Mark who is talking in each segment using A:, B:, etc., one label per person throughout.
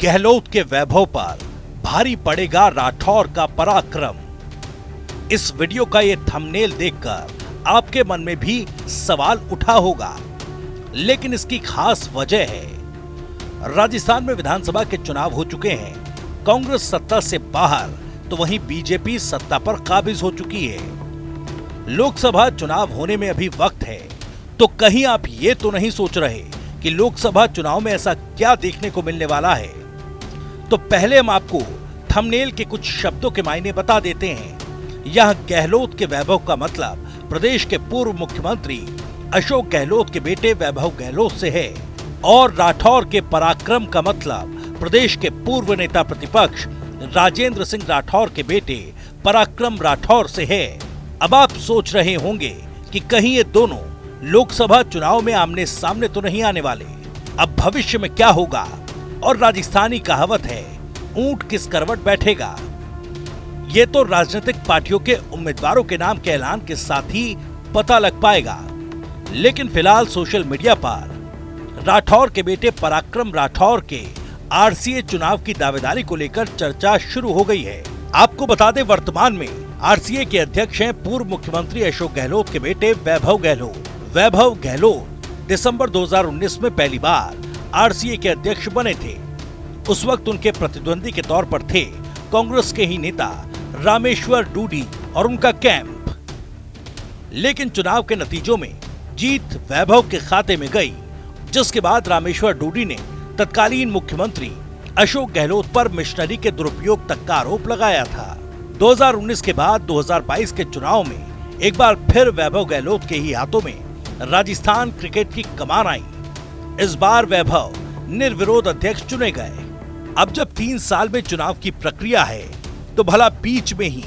A: गहलोत के वैभव पर भारी पड़ेगा राठौर का पराक्रम। इस वीडियो का ये थंबनेल देखकर आपके मन में भी सवाल उठा होगा, लेकिन इसकी खास वजह है। राजस्थान में विधानसभा के चुनाव हो चुके हैं, कांग्रेस सत्ता से बाहर तो वहीं बीजेपी सत्ता पर काबिज हो चुकी है। लोकसभा चुनाव होने में अभी वक्त है, तो कहीं आप ये तो नहीं सोच रहे कि लोकसभा चुनाव में ऐसा क्या देखने को मिलने वाला है। तो पहले हम आपको थंबनेल के कुछ शब्दों के मायने बता देते हैं। यह गहलोत के वैभव का मतलब प्रदेश के पूर्व मुख्यमंत्री अशोक गहलोत के बेटे वैभव गहलोत से है, और राठौर के पराक्रम का मतलब प्रदेश के पूर्व नेता प्रतिपक्ष राजेंद्र सिंह राठौर के बेटे पराक्रम राठौर से है। अब आप सोच रहे होंगे कि कहीं ये दोनों लोकसभा चुनाव में आमने सामने तो नहीं आने वाले। अब भविष्य में क्या होगा, और राजस्थानी कहावत है ऊंट किस करवट बैठेगा, ये तो राजनीतिक पार्टियों के उम्मीदवारों के नाम के ऐलान के साथ ही पता लग पाएगा। लेकिन फिलहाल सोशल मीडिया पर राठौर के बेटे पराक्रम राठौर के आरसीए चुनाव की दावेदारी को लेकर चर्चा शुरू हो गई है। आपको बता दें, वर्तमान में आरसीए के अध्यक्ष हैं पूर्व मुख्यमंत्री अशोक गहलोत के बेटे वैभव गहलोत। वैभव गहलोत दिसंबर 2019 में पहली बार आरसीए के अध्यक्ष बने थे। उस वक्त उनके प्रतिद्वंदी के तौर पर थे कांग्रेस के ही नेता रामेश्वर डूडी और उनका कैंप। लेकिन चुनाव के नतीजों में जीत वैभव के खाते में गई, जिसके बाद रामेश्वर डूडी ने तत्कालीन मुख्यमंत्री अशोक गहलोत पर मिशनरी के दुरुपयोग तक का आरोप लगाया था। 2019 के बाद 2022 के चुनाव में एक बार फिर वैभव गहलोत के ही हाथों में राजस्थान क्रिकेट की कमान आई। इस बार वैभव निर्विरोध अध्यक्ष चुने गए। अब जब 3 साल में चुनाव की प्रक्रिया है, तो भला बीच में ही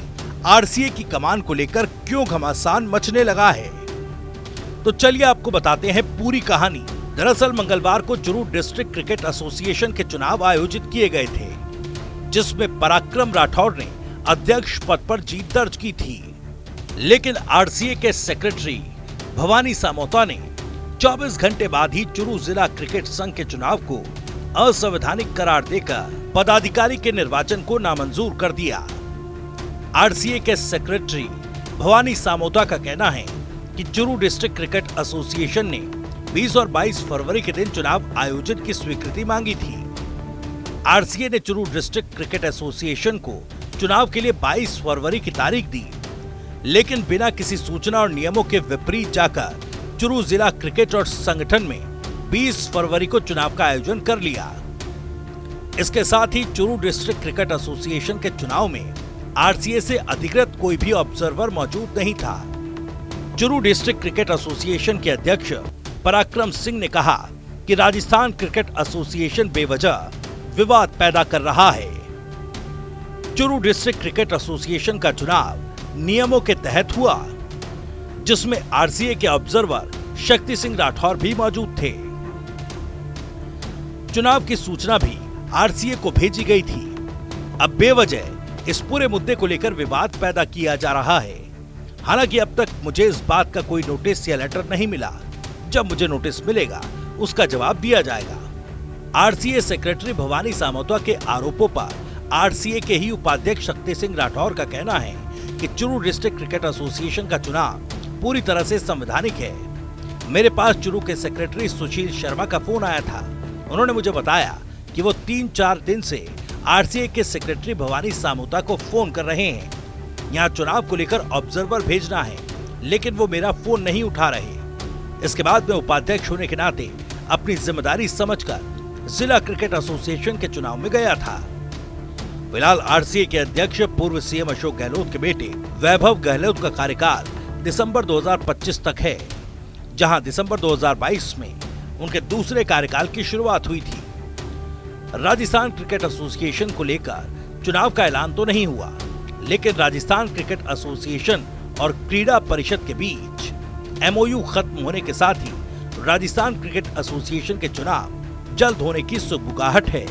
A: आरसीए की कमान को लेकर क्यों घमासान मचने लगा है। तो चलिए आपको बताते हैं पूरी कहानी। दरअसल मंगलवार को चुरू डिस्ट्रिक्ट क्रिकेट एसोसिएशन के चुनाव आयोजित किए गए थे, जिसमें पराक्रम राठौर ने अध्यक्ष पद पर जीत दर्ज की थी। लेकिन आरसीए के सेक्रेटरी भवानी सामोता ने 24 घंटे बाद ही चुरू जिला क्रिकेट संघ के चुनाव को असंवैधानिक करार देकर पदाधिकारी के निर्वाचन को नामंजूर कर दिया। आरसीए के सेक्रेटरी भवानी सामोता का कहना है कि चुरू डिस्ट्रिक्ट क्रिकेट एसोसिएशन ने 20 और 22 फरवरी के दिन चुनाव आयोजित की स्वीकृति मांगी थी। आरसीए ने चुरू डिस्ट्रिक्ट क्रिकेट एसोसिएशन को चुनाव के लिए 22 फरवरी की तारीख दी, लेकिन बिना किसी सूचना और नियमों के विपरीत जाकर चुरू जिला क्रिकेट और संगठन में 20 फरवरी को चुनाव का आयोजन कर लिया। इसके साथ ही चुरू डिस्ट्रिक्ट क्रिकेट एसोसिएशन के चुनाव में आरसीए से अधिकृत कोई भी ऑब्जर्वर मौजूद नहीं था। चुरू डिस्ट्रिक्ट क्रिकेट एसोसिएशन के अध्यक्ष पराक्रम सिंह ने कहा कि राजस्थान क्रिकेट एसोसिएशन बेवजह विवाद पैदा कर रहा है। चुरू डिस्ट्रिक्ट क्रिकेट एसोसिएशन का चुनाव नियमों के तहत हुआ, जिसमें आरसीए के ऑब्जर्वर शक्ति सिंह राठौर भी मौजूद थे। चुनाव की सूचना भी आरसीए को भेजी गई थी। अब बेवजह इस पूरे मुद्दे को लेकर विवाद पैदा किया जा रहा है। हालांकि अब तक मुझे इस बात का कोई नोटिस या लेटर नहीं मिला। जब मुझे नोटिस मिलेगा, उसका जवाब दिया जाएगा। आरसीए सेक्रेटरी भवानी सामोता के आरोपों पर आरसीए के ही उपाध्यक्ष शक्ति सिंह राठौर का कहना है कि चुरू डिस्ट्रिक्ट क्रिकेट एसोसिएशन का चुनाव पूरी तरह से संवैधानिक है। मेरे पास चुरू के सेक्रेटरी सुशील शर्मा का फोन आया था। उन्होंने मुझे बताया कि वो 3-4 दिन से आरसीए के सेक्रेटरी भवानी सामोता को फोन कर रहे हैं। यहाँ चुनाव को लेकर ऑब्जर्वर भेजना है, लेकिन वो मेरा फोन नहीं उठा रहे। इसके बाद मैं उपाध्यक्ष होने के नाते अपनी जिम्मेदारी समझकर जिला क्रिकेट एसोसिएशन के चुनाव में गया था। फिलहाल आरसीए के अध्यक्ष पूर्व सीएम अशोक गहलोत के बेटे वैभव गहलोत का कार्यकाल दिसंबर 2025 तक है, जहां दिसंबर 2022 में उनके दूसरे कार्यकाल की शुरुआत हुई थी। राजस्थान क्रिकेट एसोसिएशन को लेकर चुनाव का ऐलान तो नहीं हुआ, लेकिन राजस्थान क्रिकेट एसोसिएशन और क्रीड़ा परिषद के बीच एमओयू खत्म होने के साथ ही राजस्थान क्रिकेट एसोसिएशन के चुनाव जल्द होने की सुगबुगाहट है।